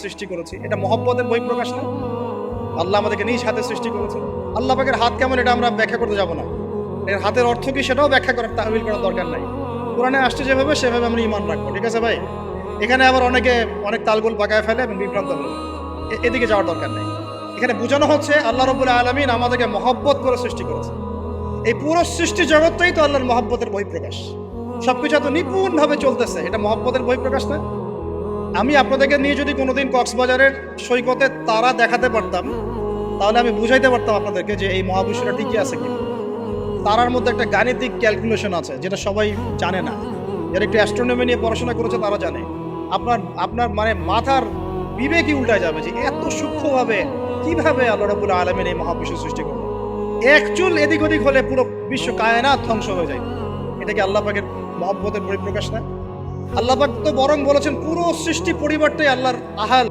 সৃষ্টি করেছি, এটা মহব্বতের বহিঃপ্রকাশ না? আল্লাহ আমাদেরকে নিজ হাতে সৃষ্টি করেছে। আল্লাহ পাকের হাত কেমন এটা আমরা ব্যাখ্যা করতে যাব না। এর হাতের অর্থ কি সেটাও ব্যাখ্যা করার তাহবিল করার দরকার নাই। কোরআনে আসছে যেভাবে সেভাবে আমরা ঈমান রাখবো, ঠিক আছে ভাই? এখানে আবার অনেকে অনেক তালগোল পাকায় ফেলে এবং বিভ্রান্ত হলো, এদিকে যাওয়ার দরকার নেই। এখানে বোঝানো হচ্ছে আল্লাহ রাব্বুল আলামিন আমাদেরকে মহব্বত করে সৃষ্টি করেছে। এই পুরো সৃষ্টি জগৎটাই তো আল্লাহর মহব্বতের বহিঃপ্রকাশ। সবকিছু এত নিপুণভাবে চলতেছে, এটা মহব্বতের বহিঃপ্রকাশ না? আমি আপনাদেরকে নিয়ে যদি কোনোদিন কক্সবাজারের সৈকতে তারা দেখাতে পারতাম, তাহলে আমি বুঝাইতে পারতাম আপনাদেরকে যে এই মহাবিশ্বটা ঠিকই আছে কি। তারার মধ্যে একটা গাণিতিক ক্যালকুলেশন আছে যেটা সবাই জানে না। যারা একটু অ্যাস্ট্রোনমি নিয়ে পড়াশোনা করেছে তারা জানে। আপনার আপনার মানে মাথার বিবেকই উল্টায় যাবে যে এত সূক্ষ্মভাবে কিভাবে আল্লাহ রাব্বুল আলামিন এই মহাবিশ্ব সৃষ্টি করলেন। এক চুল এদিক ওদিক হলে পুরো বিশ্ব কায়নাত ধ্বংস হয়ে যায়। এটা কি আল্লাহ পাকের মহব্বতের পরিপ্রকাশ না? আল্লাহ পাক তো বরং বলেছেন পুরো সৃষ্টি পরিবারটাই আল্লাহর আহাল।